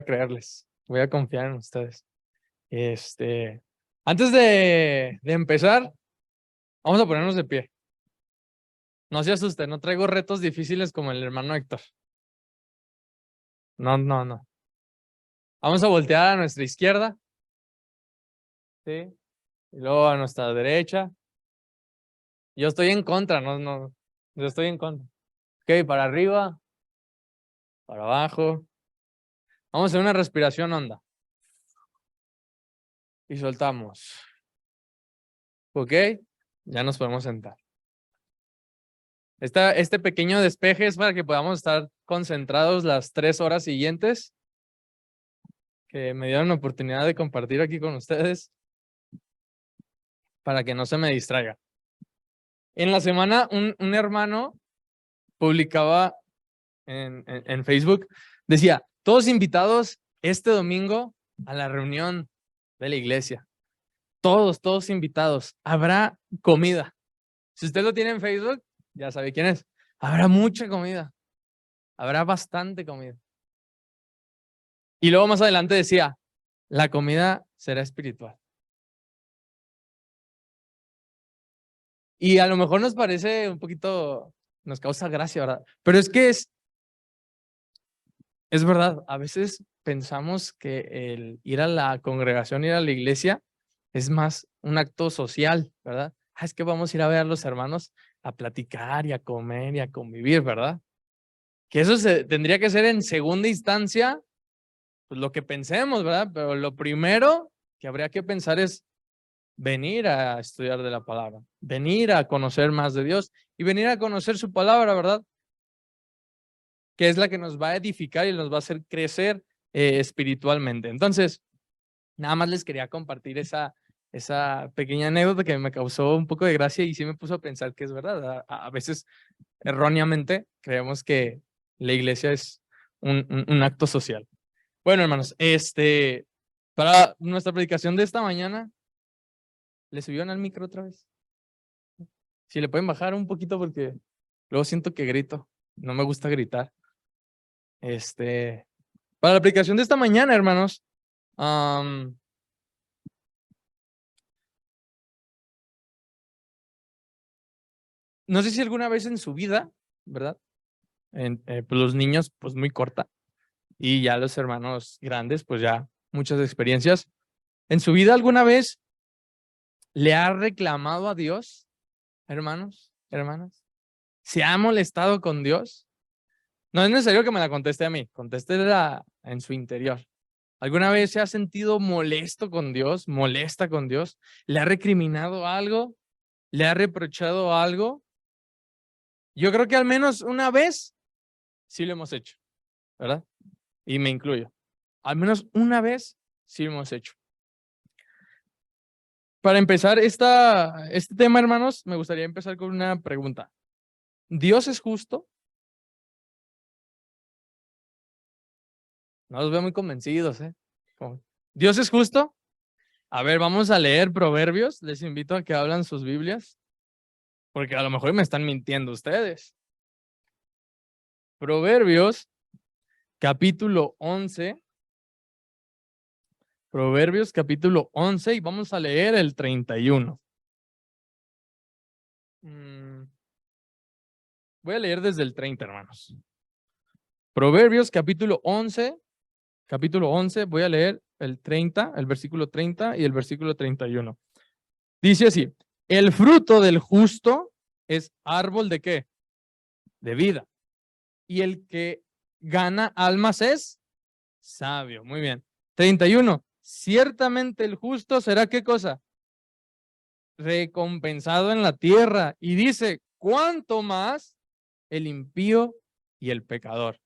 creerles, voy a confiar en ustedes. Antes de empezar, vamos a ponernos de pie. No se asusten, no traigo retos difíciles como el hermano Héctor. No, no, no. Vamos a voltear a nuestra izquierda. ¿Sí? Y luego a nuestra derecha. Yo estoy en contra, no. Yo estoy en contra. Ok, para arriba, para abajo. Vamos a hacer una respiración honda. Y soltamos. Ok, ya nos podemos sentar. Este pequeño despeje es para que podamos estar concentrados las 3 horas siguientes que me dieron la oportunidad de compartir aquí con ustedes para que no se me distraiga. En la semana un hermano publicaba en Facebook, decía, todos invitados este domingo a la reunión de la iglesia. Todos invitados. Habrá comida. Si usted lo tiene en Facebook, ya sabe quién es. Habrá mucha comida. Habrá bastante comida. Y luego más adelante decía, la comida será espiritual. Y a lo mejor nos parece un poquito, nos causa gracia, ¿verdad? Pero es que es verdad, a veces pensamos que el ir a la congregación, ir a la iglesia, es más un acto social, ¿verdad? Es que vamos a ir a ver a los hermanos a platicar y a comer y a convivir, ¿verdad? Que eso tendría que ser en segunda instancia, pues lo que pensemos, ¿verdad? Pero lo primero que habría que pensar es venir a estudiar de la palabra, venir a conocer más de Dios y venir a conocer su palabra, ¿verdad? Que es la que nos va a edificar y nos va a hacer crecer espiritualmente. Entonces, nada más les quería compartir esa pequeña anécdota que me causó un poco de gracia y sí me puso a pensar que es verdad. A veces, erróneamente, creemos que la iglesia es un acto social. Bueno, hermanos, para nuestra predicación de esta mañana, ¿le subieron al micro otra vez? Si le pueden bajar un poquito porque luego siento que grito. No me gusta gritar. Para la aplicación de esta mañana, hermanos, no sé si alguna vez en su vida, ¿verdad? Pues los niños, pues muy corta, y ya los hermanos grandes, pues ya muchas experiencias. ¿En su vida alguna vez le ha reclamado a Dios, hermanos, hermanas? ¿Se ha molestado con Dios? No es necesario que me la conteste a mí, contéstela en su interior. ¿Alguna vez se ha sentido molesto con Dios, molesta con Dios? ¿Le ha recriminado algo? ¿Le ha reprochado algo? Yo creo que al menos una vez sí lo hemos hecho, ¿verdad? Y me incluyo. Al menos una vez sí lo hemos hecho. Para empezar este tema, hermanos, me gustaría empezar con una pregunta. ¿Dios es justo? No los veo muy convencidos, ¿eh? ¿Dios es justo? A ver, vamos a leer Proverbios. Les invito a que hablan sus Biblias, porque a lo mejor me están mintiendo ustedes. Proverbios, capítulo 11. Proverbios, capítulo 11, y vamos a leer el 31. Voy a leer desde el 30, hermanos. Proverbios, capítulo 11, voy a leer el 30, el versículo 30 y el versículo 31. Dice así, el fruto del justo es árbol de ¿qué? De vida. Y el que gana almas es sabio. Muy bien. 31. Ciertamente el justo será ¿qué cosa? Recompensado en la tierra. Y dice, ¿cuánto más el impío y el pecador?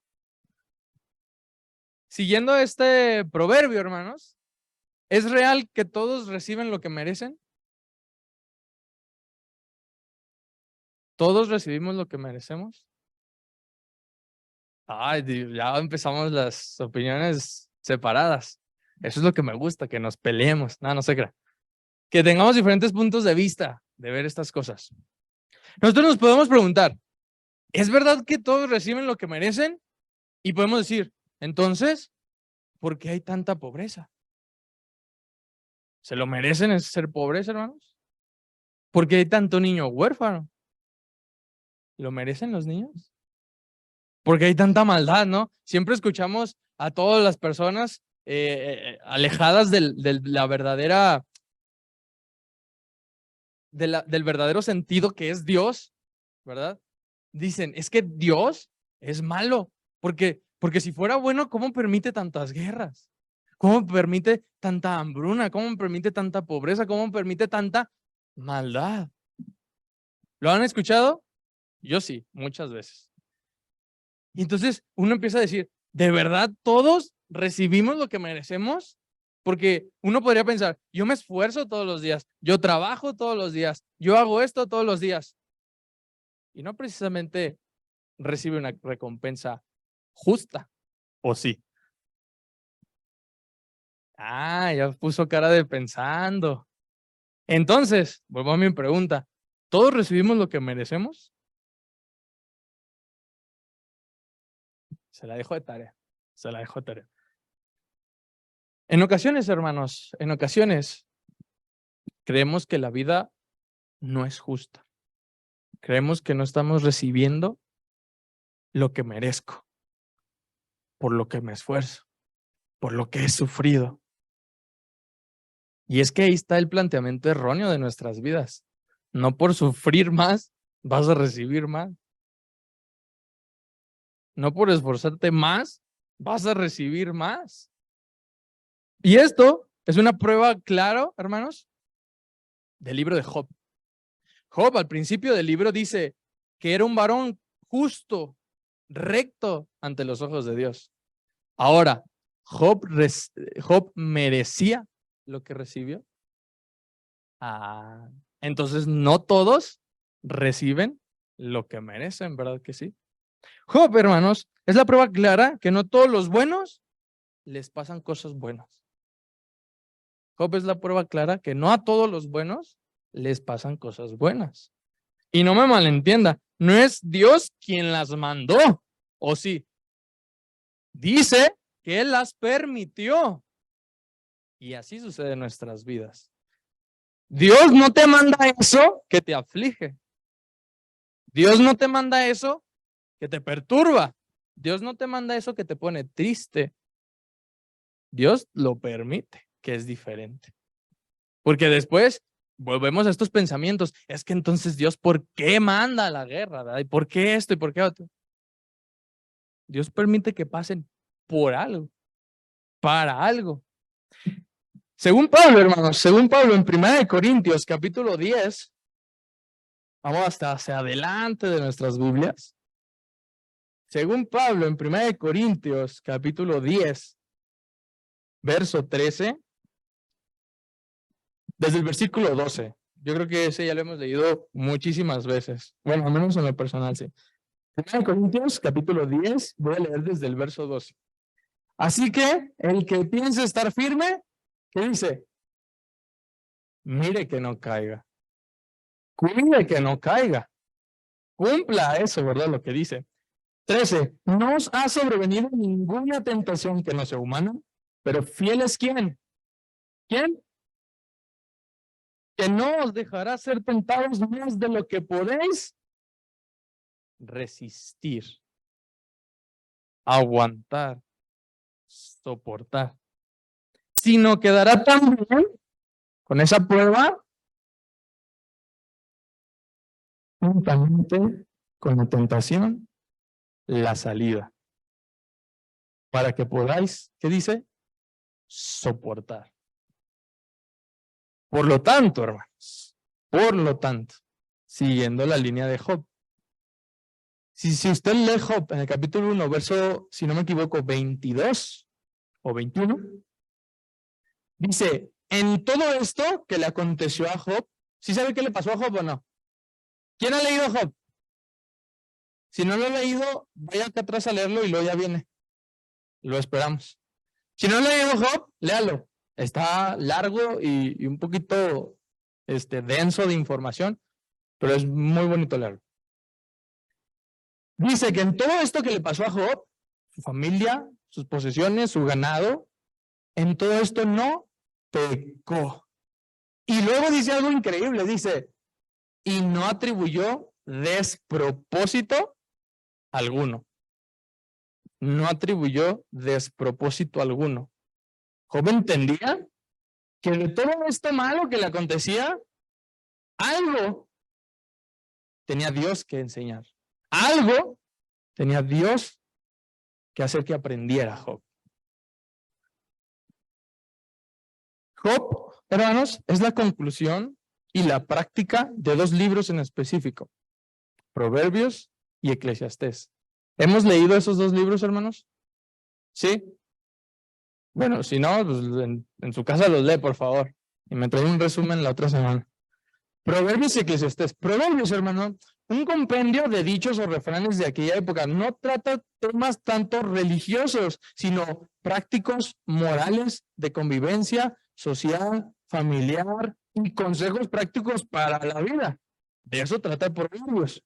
Siguiendo este proverbio, hermanos, ¿es real que todos reciben lo que merecen? ¿Todos recibimos lo que merecemos? Ay, ya empezamos las opiniones separadas. Eso es lo que me gusta, que nos peleemos. No se crea. Que tengamos diferentes puntos de vista de ver estas cosas. Nosotros nos podemos preguntar, ¿es verdad que todos reciben lo que merecen? Y podemos decir, entonces, ¿Por qué hay tanta pobreza? ¿Se lo merecen ser pobres, hermanos? ¿Por qué hay tanto niño huérfano? ¿Lo merecen los niños? ¿Por qué hay tanta maldad, no? Siempre escuchamos a todas las personas alejadas de la verdadera, del verdadero sentido que es Dios, ¿verdad? Dicen, es que Dios es malo, porque si fuera bueno, ¿cómo permite tantas guerras? ¿Cómo permite tanta hambruna? ¿Cómo permite tanta pobreza? ¿Cómo permite tanta maldad? ¿Lo han escuchado? Yo sí, muchas veces. Y entonces uno empieza a decir, ¿de verdad todos recibimos lo que merecemos? Porque uno podría pensar, yo me esfuerzo todos los días, yo trabajo todos los días, yo hago esto todos los días. Y no precisamente recibe una recompensa justa, ¿o sí? Ah, ya puso cara de pensando. Entonces, vuelvo a mi pregunta, ¿todos recibimos lo que merecemos? Se la dejo de tarea, se la dejo de tarea. En ocasiones, hermanos, en ocasiones creemos que la vida no es justa. Creemos que no estamos recibiendo lo que merezco, por lo que me esfuerzo, por lo que he sufrido. Y es que ahí está el planteamiento erróneo de nuestras vidas. No por sufrir más vas a recibir más. No por esforzarte más vas a recibir más. Y esto es una prueba clara, hermanos, del libro de Job. Job al principio del libro dice que era un varón justo, recto ante los ojos de Dios. Ahora, ¿Job merecía lo que recibió? Entonces no todos reciben lo que merecen, ¿verdad que sí? Job, hermanos, es la prueba clara que no todos los buenos les pasan cosas buenas. Job es la prueba clara que no a todos los buenos les pasan cosas buenas. Y no me malentienda, no es Dios quien las mandó, ¿o sí? Dice que Él las permitió. Y así sucede en nuestras vidas. Dios no te manda eso que te aflige. Dios no te manda eso que te perturba. Dios no te manda eso que te pone triste. Dios lo permite, que es diferente. Porque después volvemos a estos pensamientos. Es que entonces Dios, ¿por qué manda la guerra? ¿Verdad? ¿Y por qué esto y por qué otro? Dios permite que pasen por algo, para algo. Según Pablo, hermanos, según Pablo en 1 Corintios, capítulo 10, vamos hasta hacia adelante de nuestras Biblias. Según Pablo en 1 Corintios, capítulo 10, verso 13, desde el versículo 12. Yo creo que ese ya lo hemos leído muchísimas veces. Bueno, al menos en lo personal, sí. 1 Corintios, capítulo 10, voy a leer desde el verso 12. Así que el que piense estar firme, ¿qué dice? Mire que no caiga. Cuide que no caiga. Cumpla eso, ¿verdad? Lo que dice. 13. No os ha sobrevenido ninguna tentación que no sea humana, pero fiel es ¿quién? ¿Quién? Que no os dejará ser tentados más de lo que podéis resistir, aguantar, soportar, sino que dará también con esa prueba juntamente con la tentación la salida, para que podáis, ¿qué dice? Soportar. Por lo tanto, hermanos, por lo tanto, siguiendo la línea de Job, si usted lee Job en el capítulo 1, verso, si no me equivoco, 22 o 21, dice, en todo esto que le aconteció a Job, ¿sí sabe qué le pasó a Job o no? ¿Quién ha leído Job? Si no lo ha leído, vaya acá atrás a leerlo y luego ya viene. Lo esperamos. Si no ha leído Job, léalo. Está largo y un poquito denso de información, pero es muy bonito leerlo. Dice que en todo esto que le pasó a Job, su familia, sus posesiones, su ganado, en todo esto no pecó. Y luego dice algo increíble, dice, y no atribuyó despropósito alguno. No atribuyó despropósito alguno. Job entendía que de todo esto malo que le acontecía, algo tenía Dios que enseñar. Algo tenía Dios que hacer que aprendiera Job. Job, hermanos, es la conclusión y la práctica de dos libros en específico, Proverbios y Eclesiastés. ¿Hemos leído esos dos libros, hermanos? ¿Sí? Bueno, si no, pues en su casa los lee, por favor. Y me trae un resumen la otra semana. Proverbios y Eclesiastés. Proverbios, hermano, un compendio de dichos o refranes de aquella época. No trata temas tanto religiosos, sino prácticos, morales, de convivencia social, familiar y consejos prácticos para la vida. De eso trata Proverbios.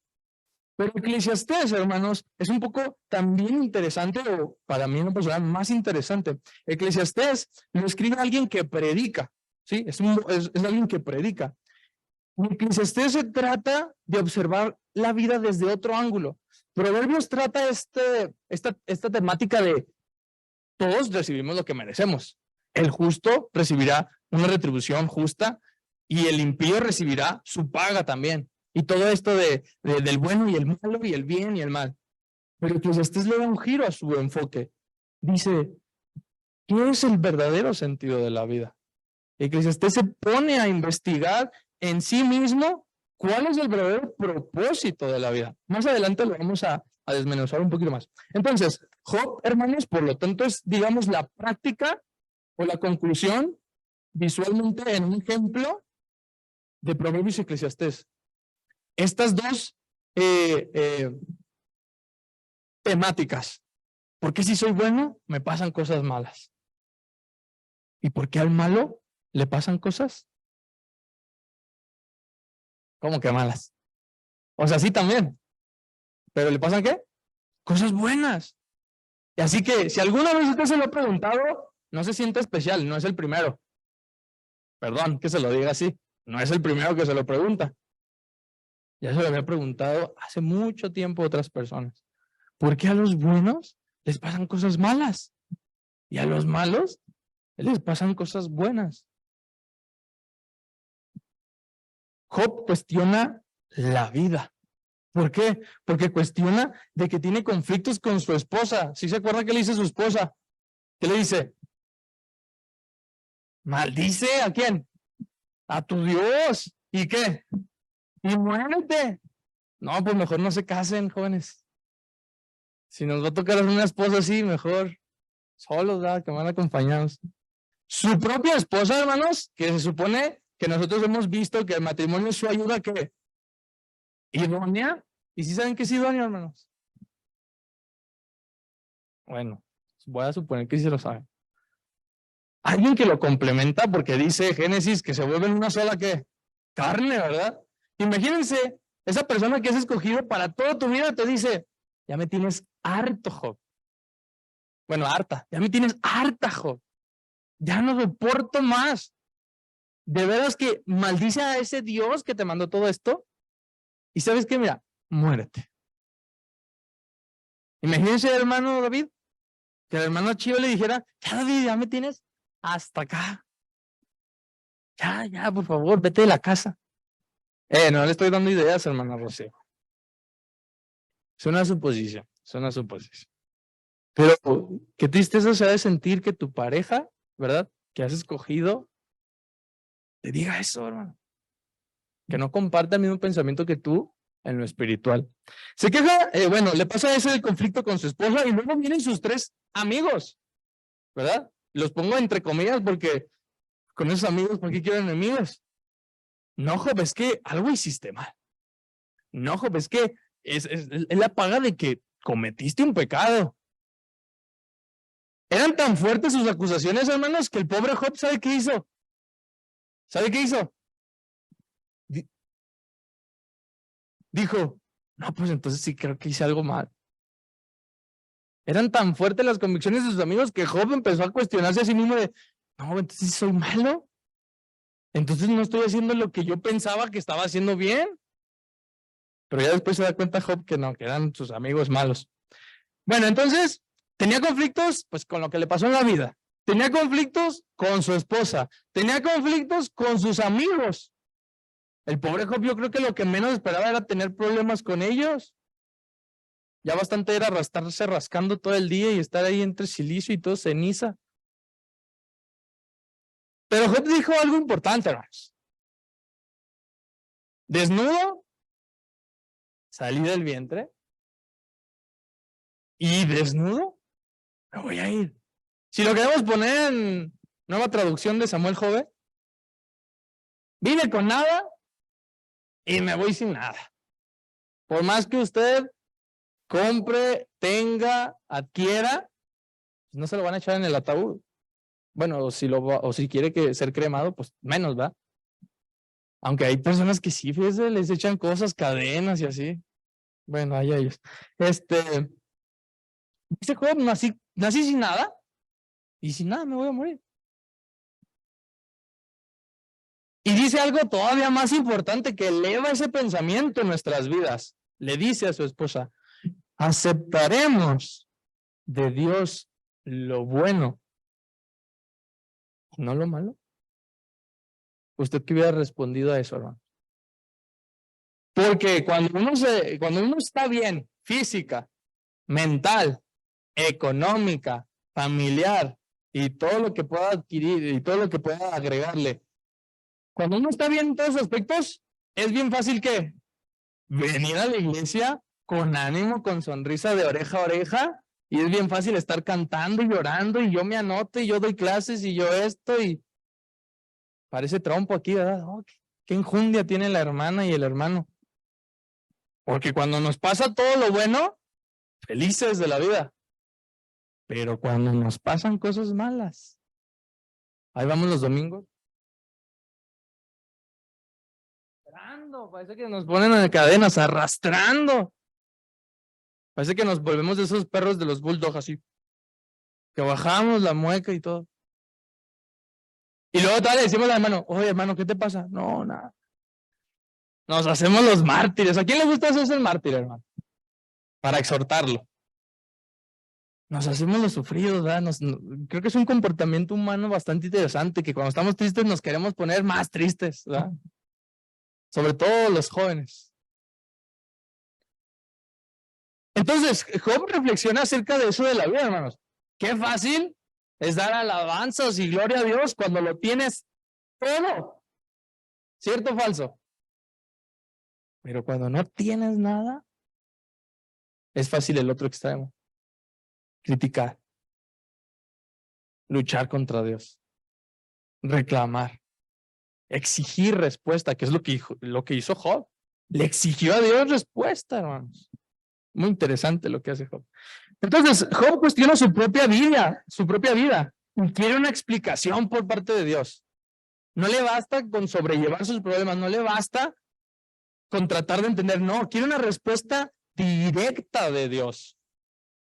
Pero Eclesiastés, hermanos, es un poco también interesante, o para mí en lo personal más interesante. Eclesiastés lo escribe alguien que predica, ¿sí? Es alguien que predica. Eclesiastés se trata de observar la vida desde otro ángulo. Proverbios trata esta temática de todos recibimos lo que merecemos. El justo recibirá una retribución justa y el impío recibirá su paga también. Y todo esto del bueno y el malo y el bien y el mal. Pero Eclesiastés le da un giro a su enfoque. Dice, ¿qué es el verdadero sentido de la vida? Eclesiastés se pone a investigar en sí mismo cuál es el verdadero propósito de la vida. Más adelante lo vamos a desmenuzar un poquito más. Entonces, Job, hermanos, por lo tanto es, digamos, la práctica o la conclusión visualmente en un ejemplo de Proverbios y Eclesiastés. Estas dos temáticas. ¿Por qué si soy bueno me pasan cosas malas? ¿Y por qué al malo le pasan cosas? ¿Cómo que malas? O sea, sí también. ¿Pero le pasan qué? Cosas buenas. Y así que si alguna vez usted se lo ha preguntado, no se sienta especial, no es el primero. Perdón que se lo diga así. No es el primero que se lo pregunta. Ya se lo había preguntado hace mucho tiempo a otras personas. ¿Por qué a los buenos les pasan cosas malas? Y a los malos les pasan cosas buenas. Job cuestiona la vida. ¿Por qué? Porque cuestiona de que tiene conflictos con su esposa. ¿Sí se acuerda qué le dice su esposa? ¿Qué le dice? Maldice ¿a quién? A tu Dios. ¿Y qué? Y muérete. No, pues mejor no se casen, jóvenes. Si nos va a tocar una esposa así, mejor solos, ¿verdad? Que van acompañados. Su propia esposa, hermanos, que se supone que nosotros hemos visto que el matrimonio es su ayuda, ¿qué? Idónea. ¿Y si saben que es idónea, hermanos? Bueno, voy a suponer que sí se lo saben. Alguien que lo complementa porque dice Génesis que se vuelven una sola ¿qué? Carne, ¿verdad? Imagínense, esa persona que has escogido para toda tu vida te dice, ya me tienes harto, Job. Bueno, harta, ya me tienes harta, Job. Ya no soporto más. De veras que maldice a ese Dios que te mandó todo esto. Y ¿sabes qué? Mira, muérete. Imagínense, hermano David, que el hermano Chío le dijera, ya David, ya me tienes hasta acá. Ya, por favor, vete de la casa. No le estoy dando ideas, hermano Rocío. Es una suposición, es una suposición. Pero qué tristeza se ha de sentir que tu pareja, ¿verdad? Que has escogido, te diga eso, hermano. Que no comparta el mismo pensamiento que tú en lo espiritual. Se queja, bueno, le pasa ese conflicto con su esposa y luego vienen sus tres amigos, ¿verdad? Los pongo entre comillas porque con esos amigos, ¿por qué quieren enemigos? No, Job, es que algo hiciste mal. No, Job, es que es la paga de que cometiste un pecado. Eran tan fuertes sus acusaciones, hermanos, que el pobre Job, ¿sabe qué hizo? ¿Sabe qué hizo? Dijo, no, pues entonces sí creo que hice algo mal. Eran tan fuertes las convicciones de sus amigos que Job empezó a cuestionarse a sí mismo de, no, entonces soy malo. Entonces no estoy haciendo lo que yo pensaba que estaba haciendo bien. Pero ya después se da cuenta Job que no, que eran sus amigos malos. Bueno, entonces, tenía conflictos pues con lo que le pasó en la vida. Tenía conflictos con su esposa. Tenía conflictos con sus amigos. El pobre Job, yo creo que lo que menos esperaba era tener problemas con ellos. Ya bastante era estarse rascando todo el día y estar ahí entre silicio y todo ceniza. Pero Job dijo algo importante, hermanos. Desnudo, salí del vientre. Y desnudo, me voy a ir. Si lo queremos poner en nueva traducción de Samuel Jove, vine con nada y me voy sin nada. Por más que usted compre, tenga, adquiera, no se lo van a echar en el ataúd. Bueno, o si quiere que ser cremado, pues menos, ¿va? Aunque hay personas que sí, fíjese, les echan cosas, cadenas y así. Bueno, hay ellos. Dice Job, nací sin nada y sin nada me voy a morir. Y dice algo todavía más importante que eleva ese pensamiento en nuestras vidas. Le dice a su esposa, aceptaremos de Dios lo bueno, no lo malo. ¿Usted qué hubiera respondido a eso, hermano? Porque cuando uno está bien, física, mental, económica, familiar, y todo lo que pueda adquirir y todo lo que pueda agregarle, cuando uno está bien en todos los aspectos, es bien fácil que venir a la iglesia con ánimo, con sonrisa de oreja a oreja, y es bien fácil estar cantando y llorando, y yo me anoto, y yo doy clases, y yo esto, y parece trompo aquí, ¿verdad? Oh, qué enjundia tiene la hermana y el hermano. Porque cuando nos pasa todo lo bueno, felices de la vida. Pero cuando nos pasan cosas malas, ahí vamos los domingos. Parece que nos ponen en cadenas, arrastrando. Parece que nos volvemos de esos perros de los bulldogs así. Que bajamos la mueca y todo. Y luego tal le decimos al hermano, oye hermano, ¿qué te pasa? No, nada. Nos hacemos los mártires. ¿A quién le gusta hacerse el mártir, hermano? Para exhortarlo. Nos hacemos los sufridos, ¿verdad? Creo que es un comportamiento humano bastante interesante, que cuando estamos tristes nos queremos poner más tristes, ¿verdad? Sobre todo los jóvenes. Entonces, Job reflexiona acerca de eso de la vida, hermanos. Qué fácil es dar alabanzas y gloria a Dios cuando lo tienes todo. ¿Cierto o falso? Pero cuando no tienes nada, es fácil el otro extremo. Criticar. Luchar contra Dios. Reclamar. Exigir respuesta, que es lo que hizo Job. Le exigió a Dios respuesta, hermanos. Muy interesante lo que hace Job. Entonces, Job cuestiona su propia vida, y quiere una explicación por parte de Dios. No le basta con sobrellevar sus problemas, no le basta con tratar de entender, no, quiere una respuesta directa de Dios.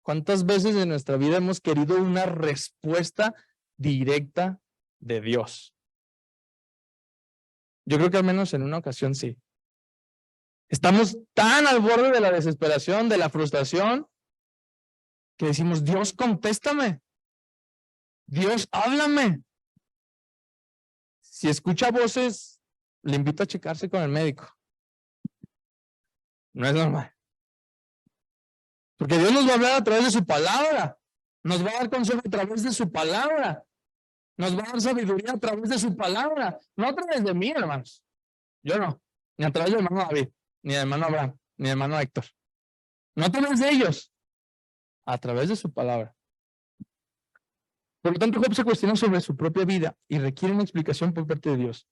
¿Cuántas veces en nuestra vida hemos querido una respuesta directa de Dios? Yo creo que al menos en una ocasión sí. Estamos tan al borde de la desesperación, de la frustración, que decimos, Dios, contéstame. Dios, háblame. Si escucha voces, le invito a checarse con el médico. No es normal. Porque Dios nos va a hablar a través de su palabra. Nos va a dar consejo a través de su palabra. Nos va a dar sabiduría a través de su palabra. No a través de mí, hermanos. Yo no. Ni a través del hermano David, ni del hermano Abraham, ni del hermano Héctor. No a través de ellos. A través de su palabra. Por lo tanto, Job se cuestiona sobre su propia vida y requiere una explicación por parte de Dios.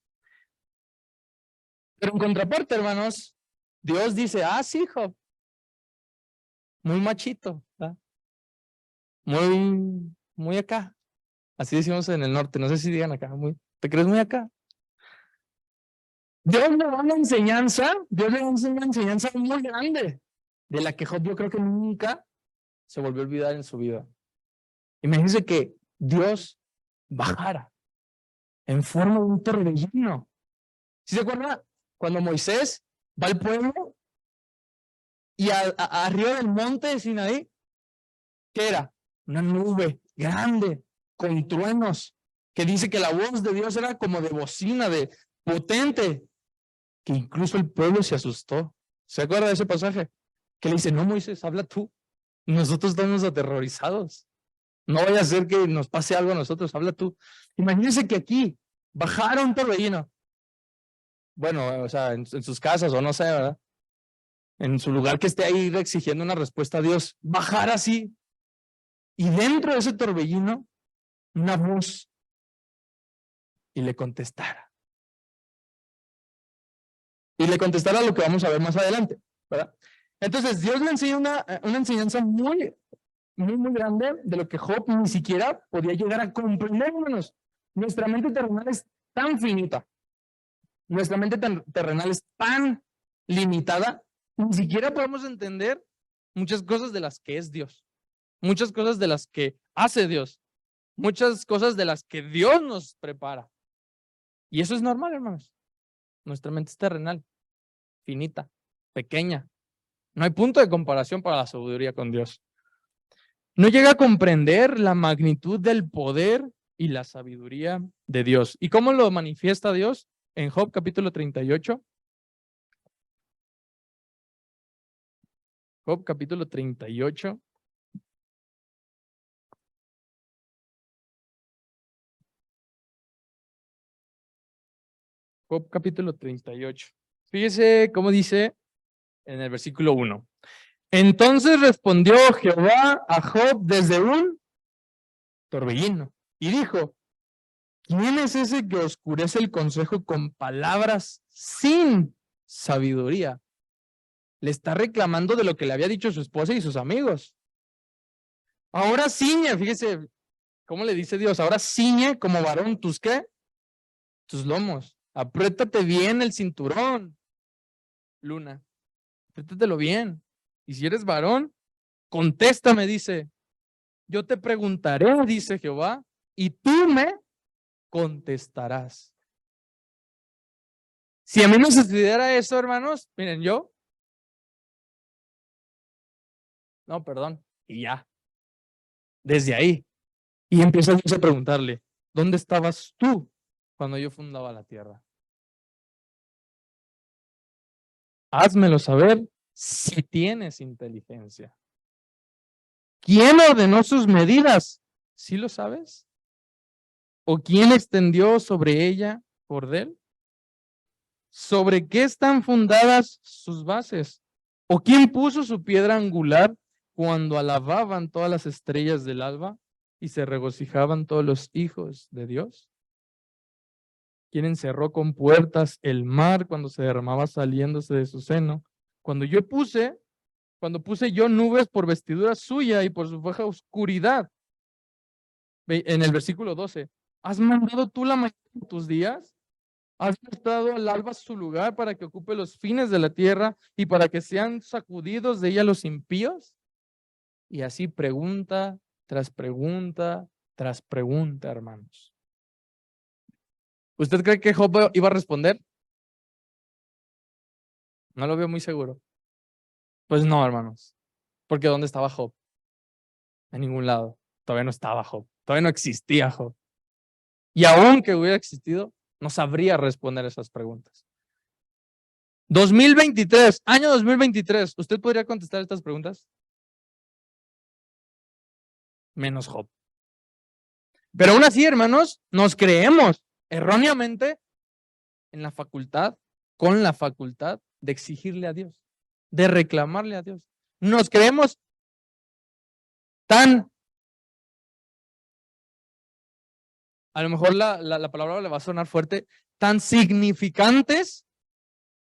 Pero en contraparte, hermanos, Dios dice, sí, Job. Muy machito, ¿verdad? Muy acá. Así decimos en el norte, no sé si digan acá, ¿te crees muy acá? Dios le da una enseñanza, Dios le da una enseñanza muy grande, de la que Job yo creo que nunca se volvió a olvidar en su vida. Imagínense que Dios bajara en forma de un torbellino. ¿Sí se acuerda? Cuando Moisés va al pueblo y arriba del monte de Sinaí, ¿qué era? Una nube grande, con truenos, que dice que la voz de Dios era como de bocina, de potente, que incluso el pueblo se asustó. ¿Se acuerda de ese pasaje? Que le dice, no, Moisés, habla tú. Nosotros estamos aterrorizados. No vaya a ser que nos pase algo a nosotros, habla tú. Imagínense que aquí bajara un torbellino. Bueno, o sea, en sus casas o no sé, ¿verdad? En su lugar que esté ahí exigiendo una respuesta a Dios, bajar así. Y dentro de ese torbellino, una voz y le contestara. Y le contestara lo que vamos a ver más adelante, ¿verdad? Entonces, Dios le enseña una enseñanza muy grande de lo que Job ni siquiera podía llegar a comprender, hermanos. Nuestra mente terrenal es tan finita, nuestra mente terrenal es tan limitada, ni siquiera podemos entender muchas cosas de las que es Dios, muchas cosas de las que hace Dios, muchas cosas de las que Dios nos prepara. Y eso es normal, hermanos. Nuestra mente es terrenal, finita, pequeña. No hay punto de comparación para la sabiduría con Dios. No llega a comprender la magnitud del poder y la sabiduría de Dios. ¿Y cómo lo manifiesta Dios? En Job capítulo 38. Job capítulo 38. Job capítulo 38. Fíjese cómo dice en el versículo 1. Entonces respondió Jehová a Job desde un torbellino y dijo, ¿quién es ese que oscurece el consejo con palabras sin sabiduría? Le está reclamando de lo que le había dicho su esposa y sus amigos. Ahora ciñe, fíjese cómo le dice Dios, ahora ciñe como varón tus ¿qué? Tus lomos. Apriétate bien el cinturón, Luna. Apriétatelo bien. Y si eres varón, contéstame, dice. Yo te preguntaré, dice Jehová, y tú me contestarás. Si a mí me sucediera eso, hermanos, miren, no, perdón, y ya, desde ahí. Y empieza Dios a preguntarle, ¿dónde estabas tú cuando yo fundaba la tierra? Házmelo saber si tienes inteligencia. ¿Quién ordenó sus medidas? ¿Sí lo sabes? ¿O quién extendió sobre ella cordel? ¿Sobre qué están fundadas sus bases? ¿O quién puso su piedra angular cuando alababan todas las estrellas del alba y se regocijaban todos los hijos de Dios? ¿Quién encerró con puertas el mar cuando se derramaba saliéndose de su seno? Cuando puse yo nubes por vestidura suya y por su baja oscuridad. En el versículo 12, ¿has mandado tú la mañana de tus días? ¿Has dado al alba su lugar para que ocupe los fines de la tierra y para que sean sacudidos de ella los impíos? Y así pregunta tras pregunta tras pregunta, hermanos. ¿Usted cree que Job iba a responder? No lo veo muy seguro. Pues no, hermanos. Porque ¿dónde estaba Job? En ningún lado. Todavía no estaba Job. Todavía no existía Job. Y aunque hubiera existido, no sabría responder esas preguntas. 2023, año 2023, ¿usted podría contestar estas preguntas? Menos Job. Pero aún así, hermanos, nos creemos erróneamente en la facultad, con la facultad de exigirle a Dios, de reclamarle a Dios. Nos creemos tan, a lo mejor la palabra le va a sonar fuerte, tan significantes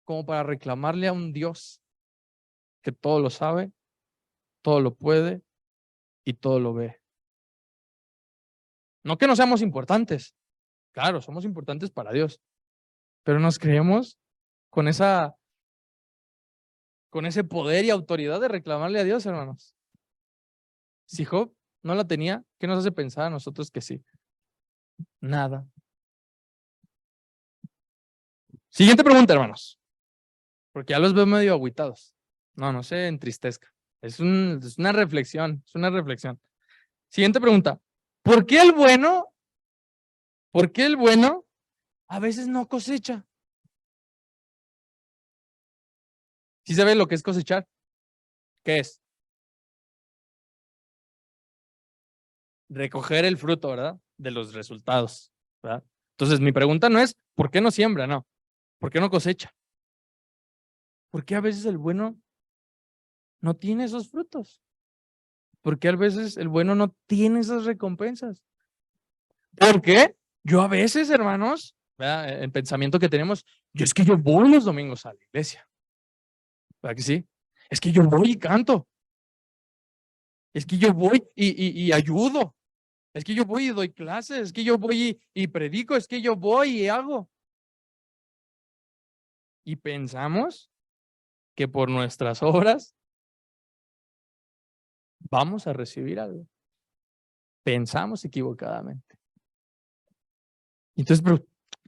como para reclamarle a un Dios que todo lo sabe, todo lo puede y todo lo ve. No que no seamos importantes, claro, somos importantes para Dios, pero nos creemos con ese poder y autoridad de reclamarle a Dios, hermanos. Si Job no la tenía, ¿qué nos hace pensar a nosotros que sí? Nada. Siguiente pregunta, hermanos. Porque ya los veo medio agüitados. No se entristezca. Es una reflexión, es una reflexión. Siguiente pregunta. ¿Por qué el bueno a veces no cosecha? ¿Sí sabe lo que es cosechar? ¿Qué es? Recoger el fruto, ¿verdad? De los resultados, ¿verdad? Entonces, mi pregunta no es, ¿por qué no siembra? No. ¿Por qué no cosecha? ¿Por qué a veces el bueno no tiene esos frutos? ¿Por qué a veces el bueno no tiene esas recompensas? ¿Por qué? Yo a veces, hermanos, ¿verdad? El pensamiento que tenemos, es que yo voy los domingos a la iglesia. ¿Verdad que sí? Es que yo voy y canto. Es que yo voy y ayudo. Es que yo voy y doy clases. Es que yo voy y predico. Es que yo voy y hago. Y pensamos que por nuestras obras vamos a recibir algo. Pensamos equivocadamente. Entonces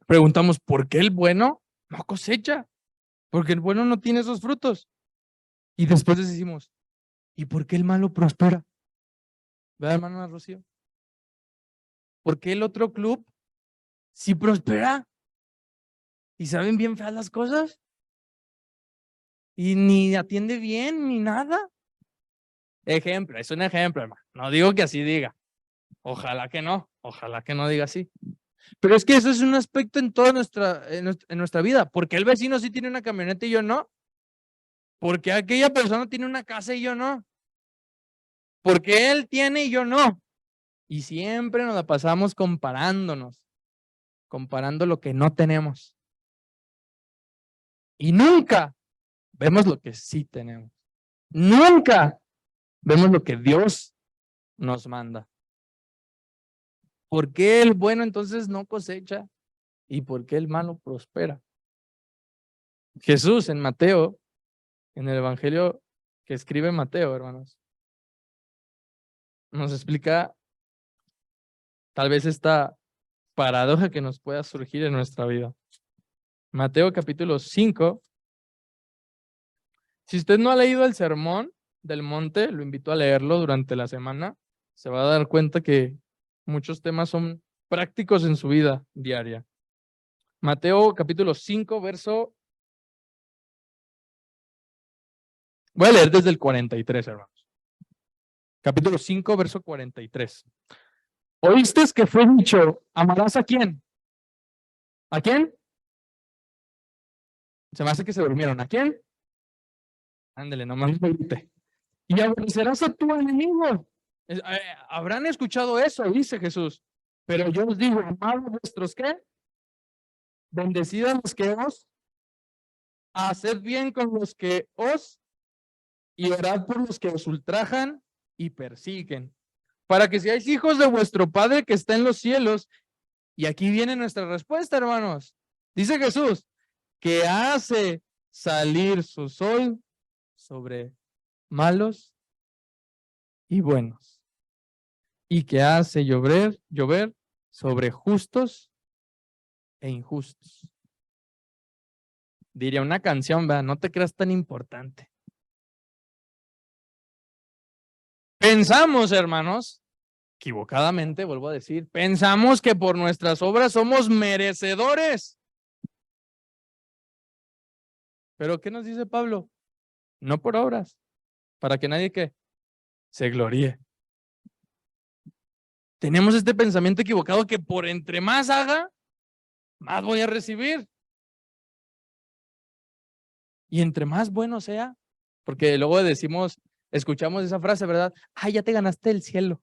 preguntamos, ¿por qué el bueno no cosecha? Porque el bueno no tiene esos frutos. Y después decimos, ¿y por qué el malo prospera? ¿Verdad, hermana Rocío? ¿Por qué el otro club sí prospera? ¿Y saben bien feas las cosas? Y ni atiende bien, ni nada. Ejemplo, es un ejemplo, hermano. No digo que así diga. Ojalá que no diga así. Pero es que eso es un aspecto en toda nuestra vida. ¿Por qué el vecino sí tiene una camioneta y yo no? ¿Por qué aquella persona tiene una casa y yo no? ¿Por qué él tiene y yo no? Y siempre nos la pasamos comparándonos, comparando lo que no tenemos. Y nunca vemos lo que sí tenemos. Nunca vemos lo que Dios nos manda. ¿Por qué el bueno entonces no cosecha? ¿Y por qué el malo prospera? Jesús en Mateo, en el Evangelio que escribe Mateo, hermanos, nos explica tal vez esta paradoja que nos pueda surgir en nuestra vida. Mateo capítulo 5. Si usted no ha leído el sermón del monte, lo invito a leerlo durante la semana. Se va a dar cuenta que muchos temas son prácticos en su vida diaria. Mateo capítulo 5, verso... Voy a leer desde el 43, hermanos. Capítulo 5, verso 43. ¿Oíste que fue dicho, amarás a quién? ¿A quién? Se me hace que se durmieron. ¿A quién? Ándele, nomás me grite. Y aborrecerás a tu enemigo. Habrán escuchado eso, dice Jesús. Pero yo os digo, amad a vuestros ¿qué? Bendecid a los que os, haced bien con los que os, y orad por los que os ultrajan y persiguen, para que seáis hijos de vuestro Padre que está en los cielos. Y aquí viene nuestra respuesta, hermanos. Dice Jesús, que hace salir su sol sobre malos y buenos, y que hace llover sobre justos e injustos. Diría una canción, ¿verdad? No te creas tan importante. Pensamos, hermanos, equivocadamente, vuelvo a decir, pensamos que por nuestras obras somos merecedores. Pero ¿qué nos dice Pablo? No por obras, para que nadie que se gloríe. Tenemos este pensamiento equivocado que por entre más haga, más voy a recibir. Y entre más bueno sea, porque luego decimos, escuchamos esa frase, ¿verdad? Ay, ya te ganaste el cielo.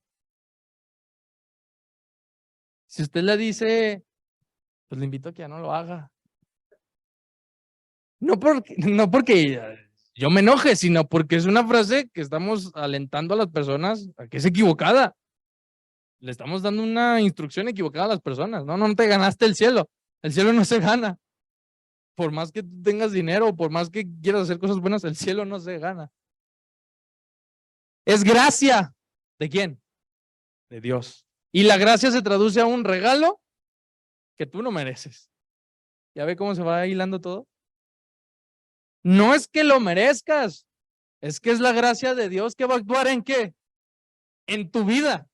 Si usted le dice, pues le invito a que ya no lo haga. No porque yo me enoje, sino porque es una frase que estamos alentando a las personas a que es equivocada. Le estamos dando una instrucción equivocada a las personas. No te ganaste el cielo. El cielo no se gana. Por más que tú tengas dinero, por más que quieras hacer cosas buenas, el cielo no se gana. Es gracia. ¿De quién? De Dios. Y la gracia se traduce a un regalo que tú no mereces. ¿Ya ve cómo se va hilando todo? No es que lo merezcas, es que es la gracia de Dios que va a actuar ¿en qué? En tu vida.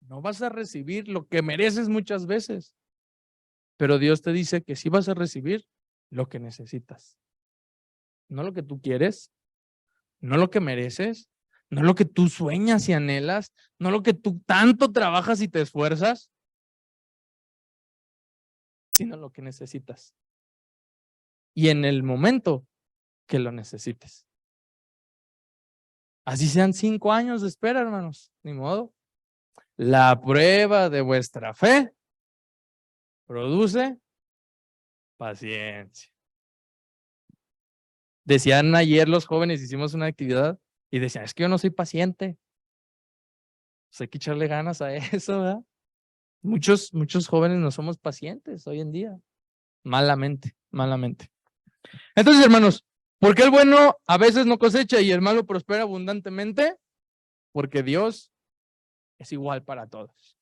No vas a recibir lo que mereces muchas veces, pero Dios te dice que sí vas a recibir lo que necesitas. No lo que tú quieres, no lo que mereces, no lo que tú sueñas y anhelas, no lo que tú tanto trabajas y te esfuerzas, sino lo que necesitas. Y en el momento que lo necesites. Así sean 5 años de espera, hermanos, ni modo. La prueba de vuestra fe produce paciencia. Decían ayer los jóvenes, hicimos una actividad y decían, es que yo no soy paciente. Pues hay que echarle ganas a eso, ¿verdad? Muchos jóvenes no somos pacientes hoy en día. Malamente, malamente. Entonces, hermanos, ¿por qué el bueno a veces no cosecha y el malo prospera abundantemente? Porque Dios es igual para todos.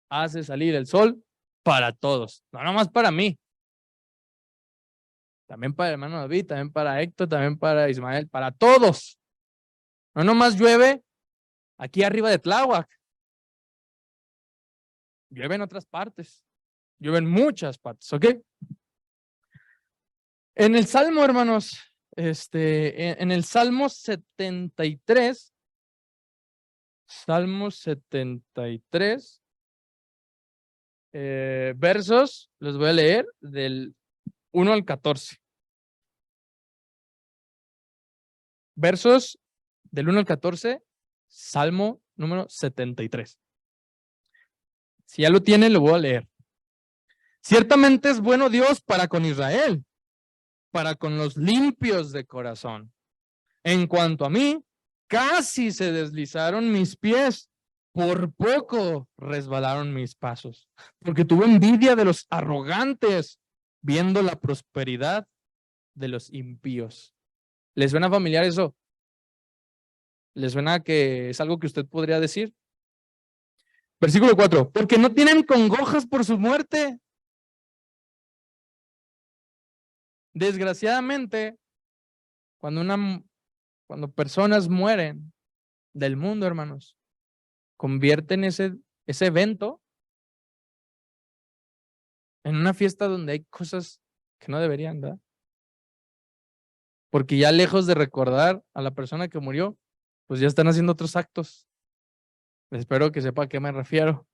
Hace salir el sol para todos, no nomás para mí. También para el hermano David, también para Héctor, también para Ismael, para todos. No nomás llueve aquí arriba de Tláhuac. Llueve en otras partes. Llueve en muchas partes, ¿ok? En el Salmo, hermanos, en el Salmo 73, Salmo 73, versos, les voy a leer del 1 al 14. Versos del 1 al 14, Salmo número 73. Si ya lo tienen, lo voy a leer. Ciertamente es bueno Dios para con Israel, para con los limpios de corazón. En cuanto a mí, casi se deslizaron mis pies, por poco resbalaron mis pasos, porque tuve envidia de los arrogantes, viendo la prosperidad de los impíos. ¿Les suena familiar eso? ¿Les suena que es algo que usted podría decir? Versículo 4, porque no tienen congojas por su muerte. Desgraciadamente, cuando personas mueren del mundo, hermanos, convierten ese evento en una fiesta donde hay cosas que no deberían, ¿verdad? Porque ya lejos de recordar a la persona que murió, pues ya están haciendo otros actos. Espero que sepa a qué me refiero.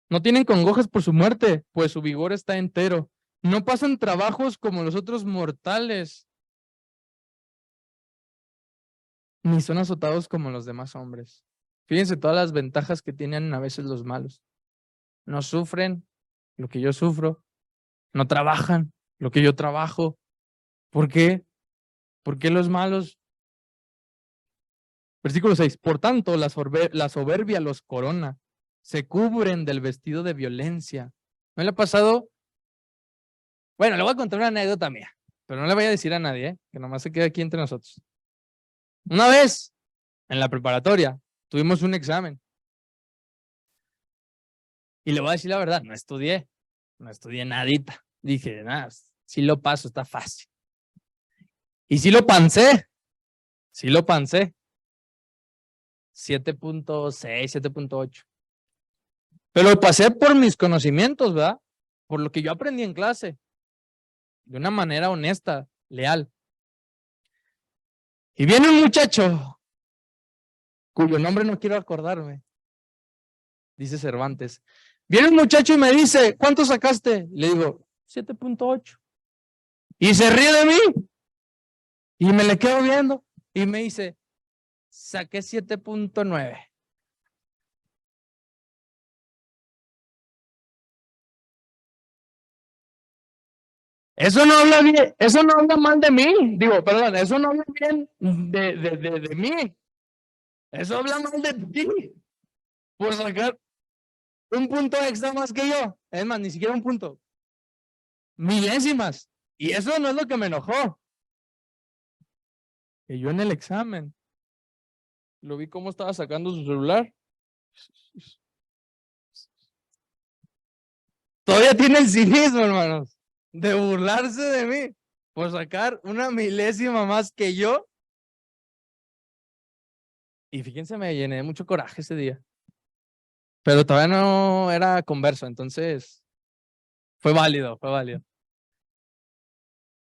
No tienen congojas por su muerte, pues su vigor está entero. No pasan trabajos como los otros mortales, ni son azotados como los demás hombres. Fíjense todas las ventajas que tienen a veces los malos. No sufren lo que yo sufro, no trabajan lo que yo trabajo. ¿Por qué? ¿Por qué los malos? Versículo 6. Por tanto, la soberbia los corona, se cubren del vestido de violencia. ¿No le ha pasado? Bueno, le voy a contar una anécdota mía, pero no le voy a decir a nadie, que nomás se quede aquí entre nosotros. Una vez, en la preparatoria, tuvimos un examen. Y le voy a decir la verdad, no estudié nadita. Dije, nada, si lo paso, está fácil. Y sí lo pancé. 7.6, 7.8. Pero lo pasé por mis conocimientos, ¿verdad? Por lo que yo aprendí en clase. De una manera honesta, leal. Y viene un muchacho, cuyo nombre no quiero acordarme. Dice Cervantes. Viene un muchacho y me dice, ¿cuánto sacaste? Le digo, 7.8. Y se ríe de mí. Y me le quedo viendo. Y me dice, saqué 7.9. Eso no habla bien, eso no habla mal de mí. Digo, perdón, eso no habla bien de mí. Eso habla mal de ti. Por sacar un punto extra más que yo. Es más, ni siquiera un punto. Milésimas. Y eso no es lo que me enojó. Que yo en el examen Lo vi cómo estaba sacando su celular. Todavía tiene el cinismo, hermanos, de burlarse de mí por sacar una milésima más que yo. Y fíjense, me llené de mucho coraje ese día. Pero todavía no era converso, entonces fue válido, fue válido.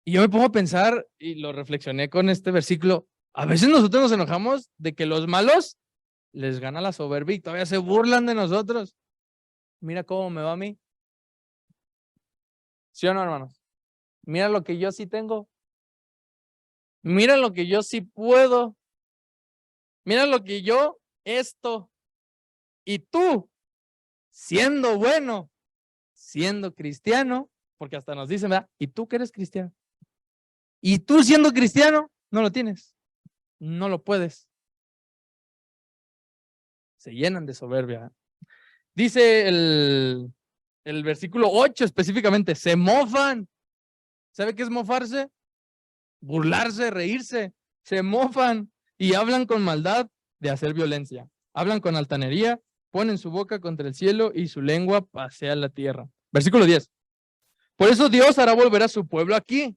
Y yo me pongo a pensar y lo reflexioné con este versículo. A veces nosotros nos enojamos de que los malos les gana la soberbia y todavía se burlan de nosotros. Mira cómo me va a mí. ¿Sí o no, hermanos? Mira lo que yo sí tengo. Mira lo que yo sí puedo. Mira lo que yo esto. Y tú, siendo bueno, siendo cristiano, porque hasta nos dicen, ¿verdad? ¿Y tú que eres cristiano? Y tú siendo cristiano, no lo tienes. No lo puedes. Se llenan de soberbia. Dice el versículo 8 específicamente, se mofan. ¿Sabe qué es mofarse? Burlarse, reírse. Se mofan y hablan con maldad de hacer violencia. Hablan con altanería, ponen su boca contra el cielo y su lengua pasea la tierra. Versículo 10. Por eso Dios hará volver a su pueblo aquí,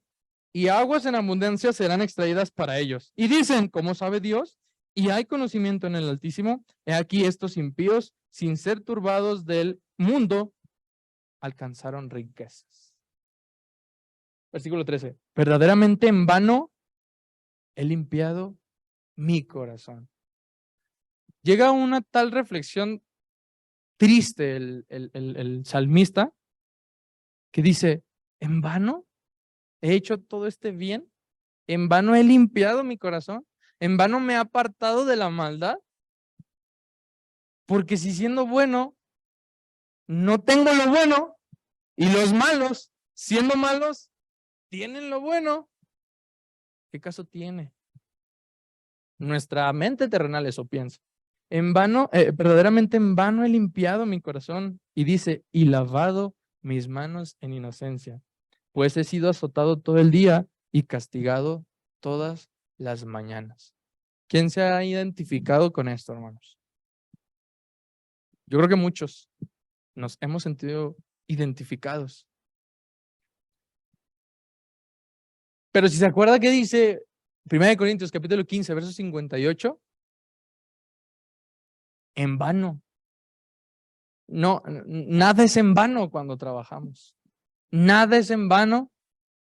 y aguas en abundancia serán extraídas para ellos. Y dicen, ¿cómo sabe Dios? Y hay conocimiento en el Altísimo. He aquí estos impíos, sin ser turbados del mundo, alcanzaron riquezas. Versículo 13. Verdaderamente en vano he limpiado mi corazón. Llega una tal reflexión triste el salmista que dice, ¿en vano he hecho todo este bien? ¿En vano he limpiado mi corazón? ¿En vano me he apartado de la maldad? Porque si siendo bueno, no tengo lo bueno, y los malos, siendo malos, tienen lo bueno, ¿qué caso tiene? Nuestra mente terrenal eso piensa. En vano, verdaderamente en vano he limpiado mi corazón, y dice, y lavado mis manos en inocencia, pues he sido azotado todo el día y castigado todas las mañanas. ¿Quién se ha identificado con esto, hermanos? Yo creo que muchos nos hemos sentido identificados. Pero si se acuerda que dice 1 Corintios capítulo 15, verso 58, en vano. No, nada es en vano cuando trabajamos. Nada es en vano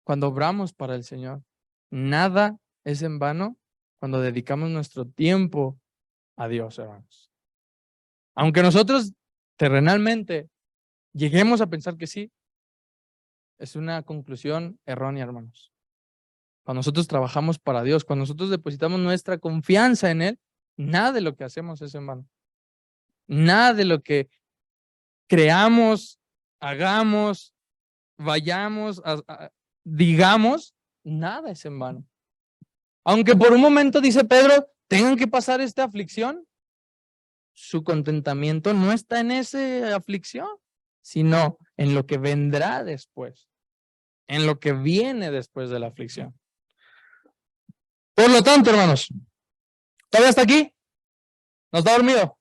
cuando obramos para el Señor. Nada es en vano cuando dedicamos nuestro tiempo a Dios, hermanos. Aunque nosotros terrenalmente lleguemos a pensar que sí, es una conclusión errónea, hermanos. Cuando nosotros trabajamos para Dios, cuando nosotros depositamos nuestra confianza en Él, nada de lo que hacemos es en vano. Nada de lo que creamos, hagamos, vayamos, digamos, nada es en vano. Aunque por un momento, dice Pedro, tengan que pasar esta aflicción, su contentamiento no está en esa aflicción, sino en lo que vendrá después, en lo que viene después de la aflicción. Por lo tanto, hermanos, ¿todavía está aquí? ¿No está dormido?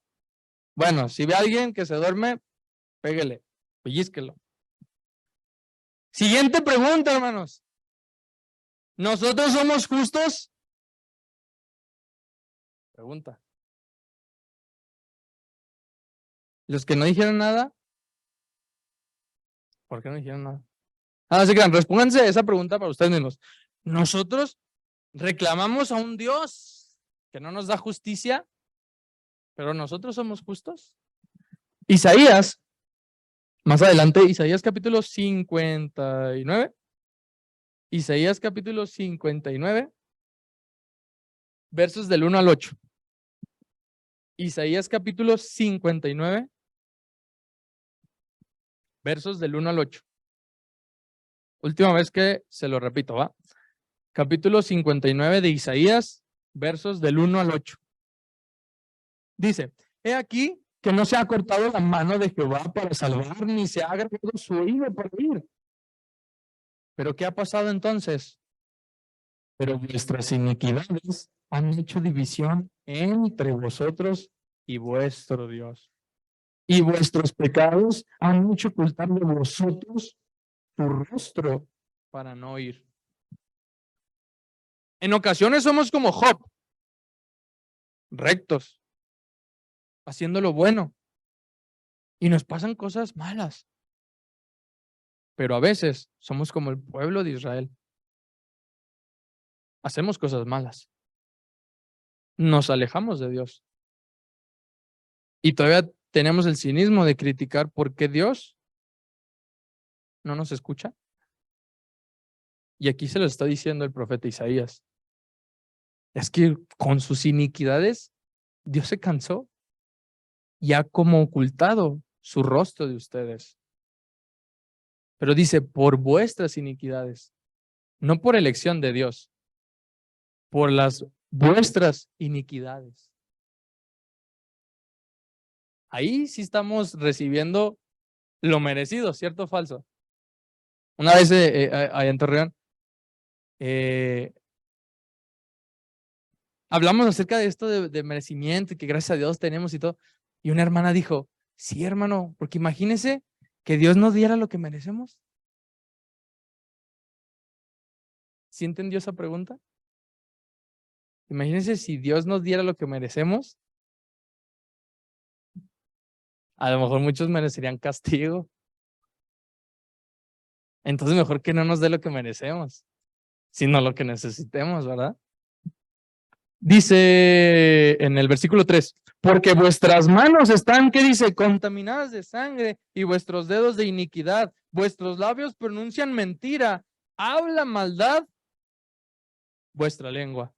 Bueno, si ve a alguien que se duerme, pégale, pellizquelo. Siguiente pregunta, hermanos. ¿Nosotros somos justos? Pregunta. Los que no dijeron nada, ¿por qué no dijeron nada? Así que respónganse esa pregunta para ustedes mismos. ¿Nosotros reclamamos a un Dios que no nos da justicia, pero nosotros somos justos? Isaías, más adelante, Isaías capítulo 59. Isaías capítulo 59, versos del 1 al 8. Isaías capítulo 59, versos del 1 al 8. Última vez que se lo repito, ¿va? Capítulo 59 de Isaías, versos del 1 al 8. Dice, he aquí que no se ha cortado la mano de Jehová para salvar, ni se ha agregado su oído para oír. ¿Pero qué ha pasado entonces? Pero vuestras iniquidades han hecho división entre vosotros y vuestro Dios. Y vuestros pecados han hecho ocultar de vosotros tu rostro para no oír. En ocasiones somos como Job, rectos, haciendo lo bueno, y nos pasan cosas malas. Pero a veces somos como el pueblo de Israel. Hacemos cosas malas. Nos alejamos de Dios. Y todavía tenemos el cinismo de criticar por qué Dios no nos escucha. Y aquí se lo está diciendo el profeta Isaías. Es que con sus iniquidades Dios se cansó y ha como ocultado su rostro de ustedes. Pero dice, por vuestras iniquidades, no por elección de Dios, por las vuestras iniquidades. Ahí sí estamos recibiendo lo merecido, ¿cierto o falso? Una vez allá en Torreón, hablamos acerca de esto de merecimiento y que gracias a Dios tenemos y todo. Y una hermana dijo, sí, hermano, porque imagínese que Dios nos diera lo que merecemos. ¿Sí entendió esa pregunta? Imagínense si Dios nos diera lo que merecemos. A lo mejor muchos merecerían castigo. Entonces mejor que no nos dé lo que merecemos, sino lo que necesitemos, ¿verdad? Dice en el versículo 3, porque vuestras manos están, ¿qué dice? Contaminadas de sangre y vuestros dedos de iniquidad. Vuestros labios pronuncian mentira. Habla maldad vuestra lengua.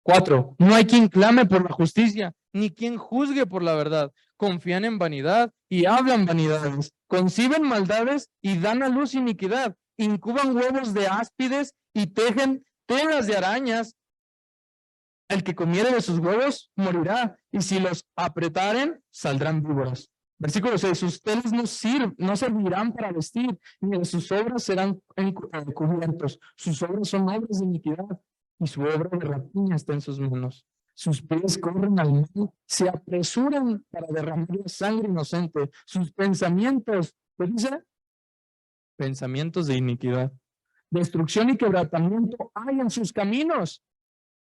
4, no hay quien clame por la justicia, ni quien juzgue por la verdad. Confían en vanidad y hablan vanidades. Conciben maldades y dan a luz iniquidad. Incuban huevos de áspides y tejen telas de arañas. El que comiere de sus huevos morirá, y si los apretaren, saldrán víboras. Versículo 6, sus telas no servirán para vestir, ni en sus obras serán cubiertos. Sus obras son obras de iniquidad, y su obra de rapiña está en sus manos. Sus pies corren al mal, se apresuran para derramar la sangre inocente. Sus pensamientos, ¿qué dice? Pensamientos de iniquidad. Destrucción y quebrantamiento hay en sus caminos.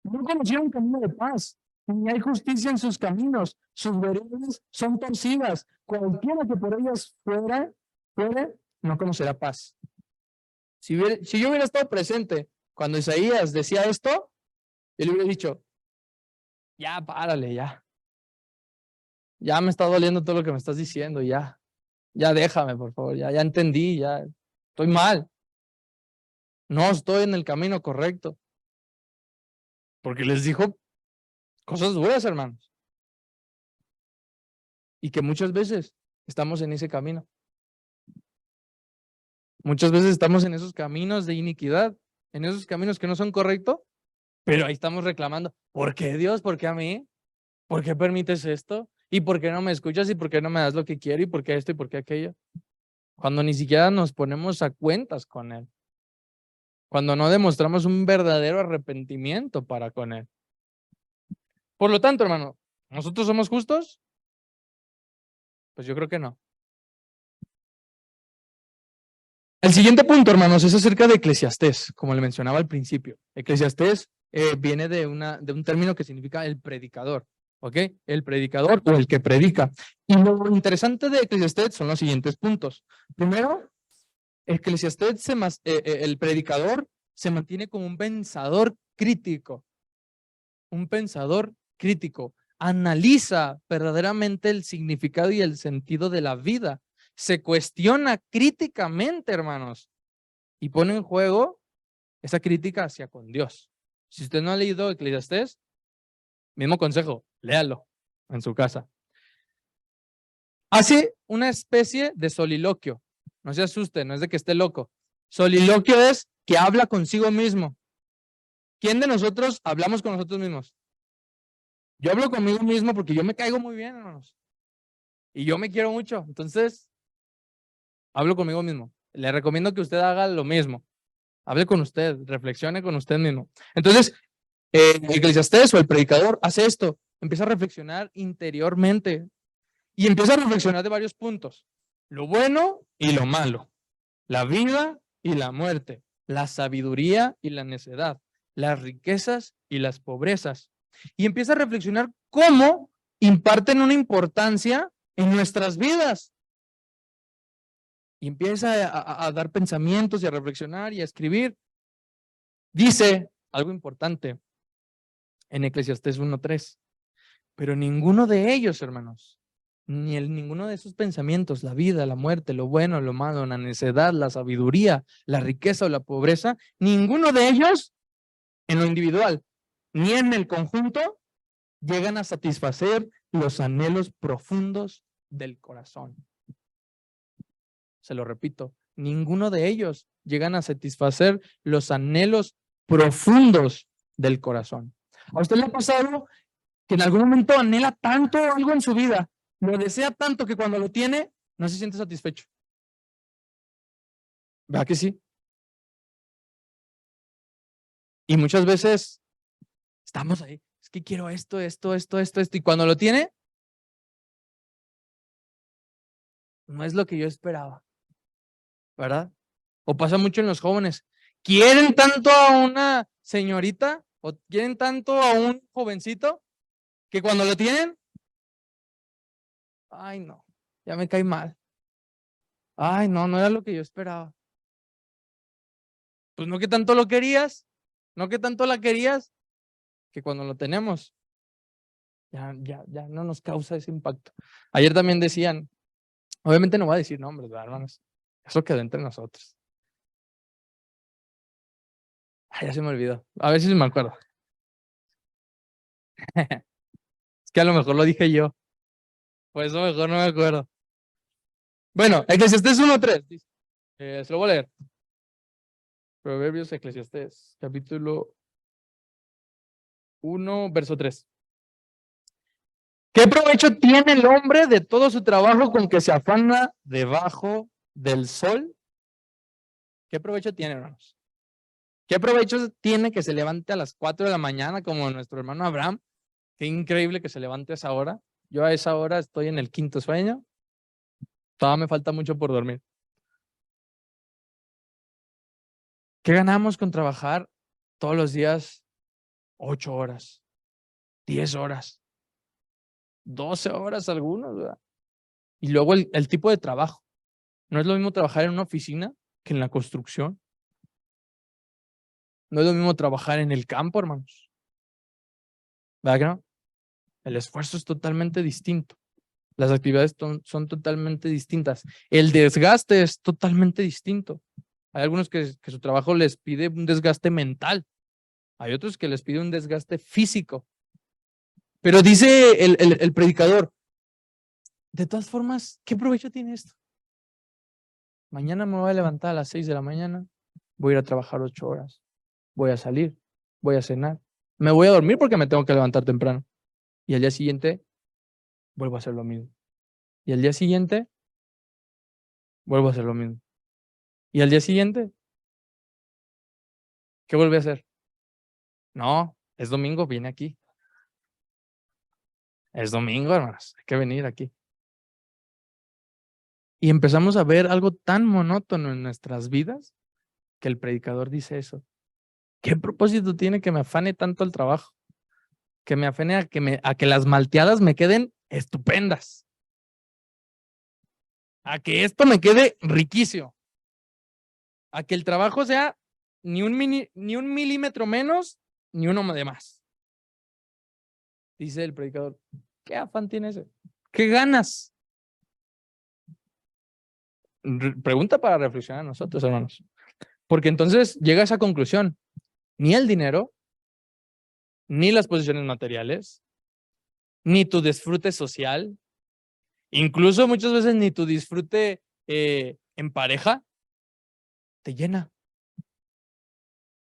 No conocieron camino de paz, ni hay justicia en sus caminos. Sus veredas son torcidas. Cualquiera que por ellas puede, no conocerá paz. Si yo hubiera estado presente cuando Isaías decía esto, yo le hubiera dicho, ya párale, ya. Ya me está doliendo todo lo que me estás diciendo, ya. Ya déjame, por favor, ya entendí, ya. Estoy mal. No estoy en el camino correcto. Porque les dijo cosas duras, hermanos. Y que muchas veces estamos en ese camino. Muchas veces estamos en esos caminos de iniquidad, en esos caminos que no son correctos, pero ahí estamos reclamando, ¿por qué Dios? ¿Por qué a mí? ¿Por qué permites esto? ¿Y por qué no me escuchas? ¿Y por qué no me das lo que quiero? ¿Y por qué esto? ¿Y por qué aquello? Cuando ni siquiera nos ponemos a cuentas con Él. Cuando no demostramos un verdadero arrepentimiento para con Él. Por lo tanto, hermano, ¿nosotros somos justos? Pues yo creo que no. El siguiente punto, hermanos, es acerca de Eclesiastés, como le mencionaba al principio. Eclesiastés viene de un término que significa el predicador, ¿ok? El predicador o el que predica. Y lo interesante de Eclesiastés son los siguientes puntos. Primero, Eclesiastés, el predicador, se mantiene como un pensador crítico. Un pensador crítico. Analiza verdaderamente el significado y el sentido de la vida. Se cuestiona críticamente, hermanos, y pone en juego esa crítica hacia con Dios. Si usted no ha leído Eclesiastés, mismo consejo, léalo en su casa. Hace una especie de soliloquio. No se asuste, no es de que esté loco. Soliloquio es que habla consigo mismo. ¿Quién de nosotros hablamos con nosotros mismos? Yo hablo conmigo mismo porque yo me caigo muy bien, hermanos. Y yo me quiero mucho. Entonces, hablo conmigo mismo. Le recomiendo que usted haga lo mismo. Hable con usted, reflexione con usted mismo. Entonces, Eclesiastés o el predicador hace esto, empieza a reflexionar interiormente y empieza a reflexionar de varios puntos: lo bueno y lo malo, la vida y la muerte, la sabiduría y la necedad, las riquezas y las pobrezas. Y empieza a reflexionar cómo imparten una importancia en nuestras vidas. Y empieza a dar pensamientos y a reflexionar y a escribir. Dice algo importante en Eclesiastés 1:3. Pero ninguno de ellos, hermanos, ninguno de esos pensamientos, la vida, la muerte, lo bueno, lo malo, la necedad, la sabiduría, la riqueza o la pobreza, ninguno de ellos en lo individual ni en el conjunto llegan a satisfacer los anhelos profundos del corazón. Se lo repito, ninguno de ellos llegan a satisfacer los anhelos profundos del corazón. ¿A usted le ha pasado que en algún momento anhela tanto algo en su vida, lo desea tanto que cuando lo tiene, no se siente satisfecho? ¿Verdad que sí? Y muchas veces estamos ahí, es que quiero esto, y cuando lo tiene, no es lo que yo esperaba, ¿verdad? O pasa mucho en los jóvenes, quieren tanto a una señorita o quieren tanto a un jovencito que cuando lo tienen, ay no, ya me cae mal. Ay no, no era lo que yo esperaba. Pues no que tanto lo querías, no que tanto la querías, que cuando lo tenemos, ya no nos causa ese impacto. Ayer también decían, obviamente no voy a decir nombres, ¿verdad, hermanos? Eso quedó entre nosotros. Ay, ya se me olvidó. A ver si me acuerdo. Es que a lo mejor lo dije yo. Por eso mejor no me acuerdo. Bueno, Eclesiastés 1:3. Se lo voy a leer. Proverbios, Eclesiastés, capítulo 1, verso 3. ¿Qué provecho tiene el hombre de todo su trabajo con que se afana debajo del sol? ¿Qué provecho tiene, hermanos? ¿Qué provecho tiene que se levante a las 4 de la mañana como nuestro hermano Abraham? Qué increíble que se levante a esa hora. Yo a esa hora estoy en el quinto sueño. Todavía me falta mucho por dormir. ¿Qué ganamos con trabajar todos los días 8 horas, 10 horas, 12 horas algunos, ¿verdad? Y luego el tipo de trabajo. No es lo mismo trabajar en una oficina que en la construcción. No es lo mismo trabajar en el campo, hermanos. ¿Verdad que no? El esfuerzo es totalmente distinto. Las actividades son totalmente distintas. El desgaste es totalmente distinto. Hay algunos que su trabajo les pide un desgaste mental. Hay otros que les pide un desgaste físico. Pero dice el predicador, de todas formas, ¿qué provecho tiene esto? Mañana me voy a levantar a las 6 de la mañana, voy a ir a trabajar 8 horas, voy a salir, voy a cenar, me voy a dormir porque me tengo que levantar temprano. Y al día siguiente, vuelvo a hacer lo mismo. Y al día siguiente, vuelvo a hacer lo mismo. Y al día siguiente, ¿qué vuelve a hacer? No, es domingo, viene aquí. Es domingo, hermanos, hay que venir aquí. Y empezamos a ver algo tan monótono en nuestras vidas que el predicador dice eso. ¿Qué propósito tiene que me afane tanto el trabajo? Que me afane a que las malteadas me queden estupendas. A que esto me quede riquísimo. A que el trabajo sea ni un milímetro menos, ni uno de más. Dice el predicador, ¿qué afán tiene ese? ¿Qué ganas? Pregunta para reflexionar a nosotros, hermanos. Porque entonces llega a esa conclusión. Ni el dinero, ni las posiciones materiales, ni tu disfrute social, incluso muchas veces ni tu disfrute en pareja, te llena.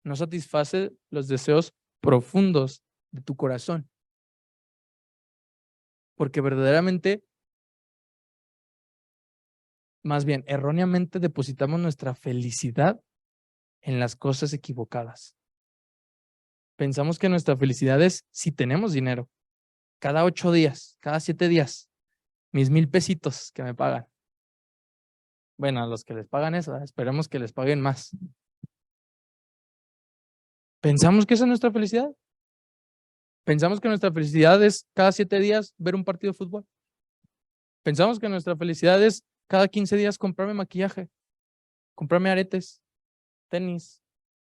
No satisface los deseos profundos de tu corazón. Porque verdaderamente, más bien, erróneamente depositamos nuestra felicidad en las cosas equivocadas. Pensamos que nuestra felicidad es si tenemos dinero. Cada 8 días, cada 7 días, mis 1,000 pesitos que me pagan. Bueno, a los que les pagan eso, esperemos que les paguen más. ¿Pensamos que esa es nuestra felicidad? ¿Pensamos que nuestra felicidad es cada 7 días ver un partido de fútbol? ¿Pensamos que nuestra felicidad es cada 15 días comprarme maquillaje, comprarme aretes, tenis,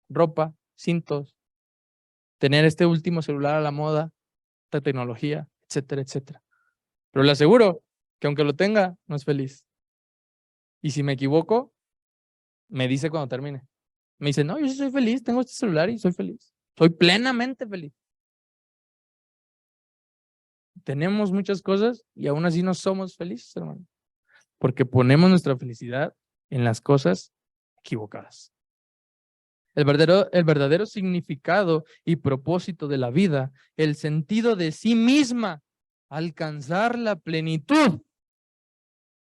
ropa, cintos, tener este último celular a la moda, esta tecnología, etcétera, etcétera? Pero le aseguro que aunque lo tenga, no es feliz. Y si me equivoco, me dice cuando termine. Me dice, no, yo sí soy feliz, tengo este celular y soy feliz. Soy plenamente feliz. Tenemos muchas cosas y aún así no somos felices, hermano. Porque ponemos nuestra felicidad en las cosas equivocadas. El verdadero significado y propósito de la vida, el sentido de sí misma, alcanzar la plenitud,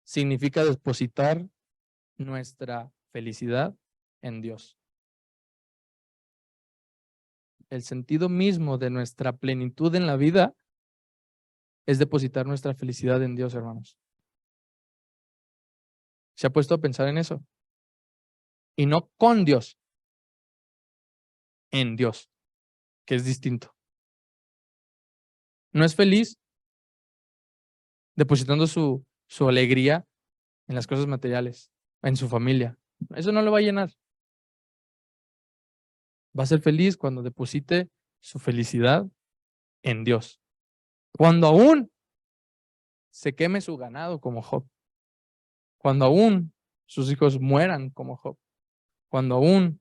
significa depositar nuestra felicidad en Dios. El sentido mismo de nuestra plenitud en la vida es depositar nuestra felicidad en Dios, hermanos. ¿Se ha puesto a pensar en eso? Y no con Dios, en Dios, que es distinto. No es feliz depositando su alegría en las cosas materiales, en su familia. Eso no lo va a llenar. Va a ser feliz cuando deposite su felicidad en Dios. Cuando aún se queme su ganado como Job. Cuando aún sus hijos mueran como Job. Cuando aún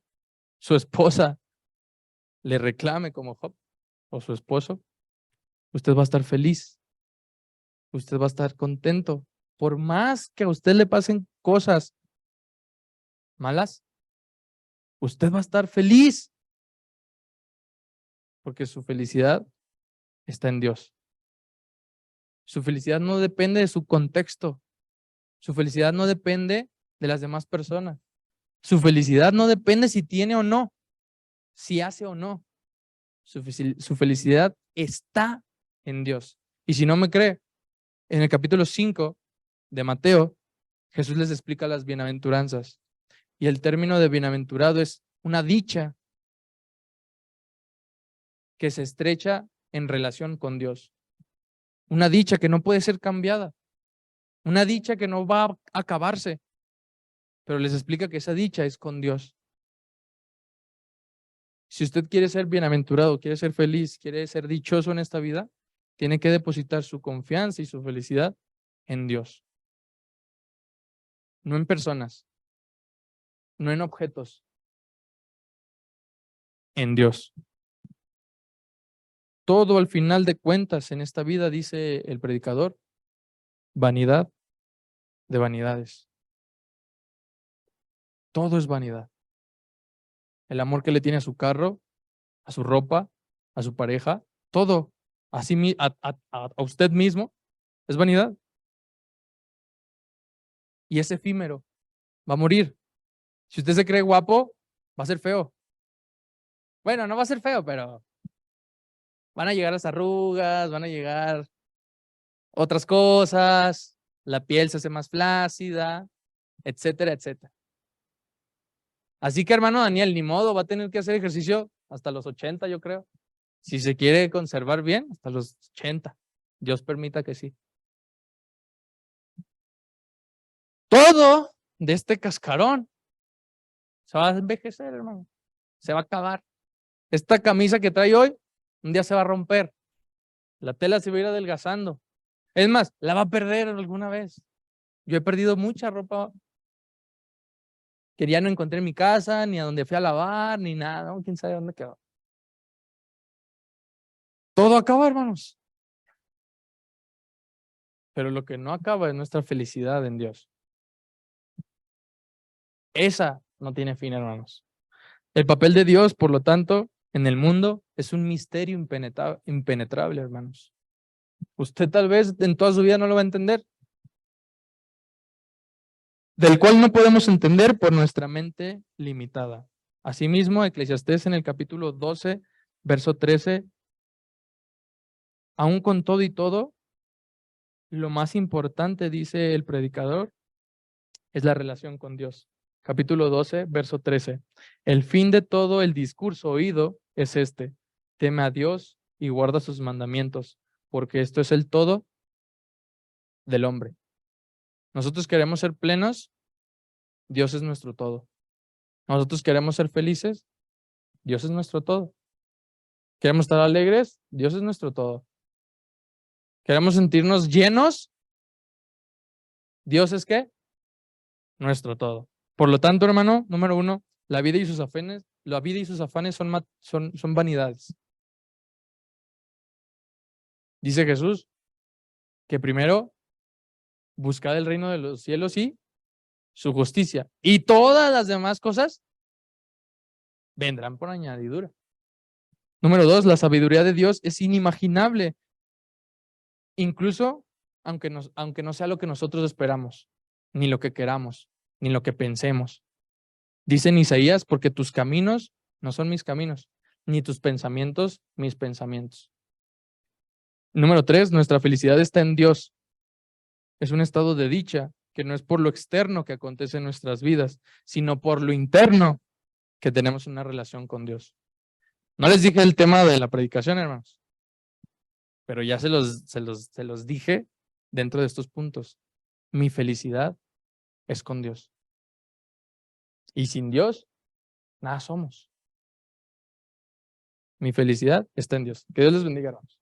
su esposa le reclame como Job o su esposo, usted va a estar feliz. Usted va a estar contento. Por más que a usted le pasen cosas malas, usted va a estar feliz. Porque su felicidad está en Dios. Su felicidad no depende de su contexto. Su felicidad no depende de las demás personas. Su felicidad no depende si tiene o no, si hace o no. Su felicidad está en Dios. Y si no me cree, en el capítulo 5 de Mateo, Jesús les explica las bienaventuranzas. Y el término de bienaventurado es una dicha que se estrecha en relación con Dios. Una dicha que no puede ser cambiada. Una dicha que no va a acabarse. Pero les explica que esa dicha es con Dios. Si usted quiere ser bienaventurado, quiere ser feliz, quiere ser dichoso en esta vida, tiene que depositar su confianza y su felicidad en Dios. No en personas, no en objetos, en Dios. Todo al final de cuentas en esta vida, dice el predicador, vanidad de vanidades. Todo es vanidad. El amor que le tiene a su carro, a su ropa, a su pareja, todo, a usted mismo, es vanidad. Y es efímero, va a morir. Si usted se cree guapo, va a ser feo. Bueno, no va a ser feo, pero van a llegar las arrugas, van a llegar otras cosas, la piel se hace más flácida, etcétera, etcétera. Así que, hermano Daniel, ni modo, va a tener que hacer ejercicio hasta los 80, yo creo. Si se quiere conservar bien, hasta los 80. Dios permita que sí. Todo de este cascarón se va a envejecer, hermano. Se va a acabar. Esta camisa que trae hoy, un día se va a romper. La tela se va a ir adelgazando. Es más, la va a perder alguna vez. Yo he perdido mucha ropa que ya no encontré en mi casa, ni a donde fui a lavar, ni nada. ¿No? ¿Quién sabe dónde quedó? Todo acaba, hermanos. Pero lo que no acaba es nuestra felicidad en Dios. Esa no tiene fin, hermanos. El papel de Dios, por lo tanto, en el mundo es un misterio impenetrable, hermanos. Usted tal vez en toda su vida no lo va a entender, del cual no podemos entender por nuestra mente limitada. Asimismo, Eclesiastés en el capítulo 12, verso 13. Aún con todo y todo, lo más importante, dice el predicador, es la relación con Dios. Capítulo 12, verso 13. El fin de todo el discurso oído es este: teme a Dios y guarda sus mandamientos, porque esto es el todo del hombre. Nosotros queremos ser plenos, Dios es nuestro todo. Nosotros queremos ser felices, Dios es nuestro todo. Queremos estar alegres, Dios es nuestro todo. Queremos sentirnos llenos, Dios es ¿qué? Nuestro todo. Por lo tanto, hermano, número 1, la vida y sus afanes son vanidades. Dice Jesús que primero buscad el reino de los cielos y su justicia, y todas las demás cosas vendrán por añadidura. Número 2, la sabiduría de Dios es inimaginable, incluso aunque no sea lo que nosotros esperamos, ni lo que queramos, ni lo que pensemos. Dice en Isaías, porque tus caminos no son mis caminos, ni tus pensamientos mis pensamientos. Número 3, nuestra felicidad está en Dios. Es un estado de dicha que no es por lo externo que acontece en nuestras vidas, sino por lo interno que tenemos una relación con Dios. No les dije el tema de la predicación, hermanos, pero ya se los dije dentro de estos puntos. Mi felicidad es con Dios. Y sin Dios, nada somos. Mi felicidad está en Dios. Que Dios les bendiga, hermanos.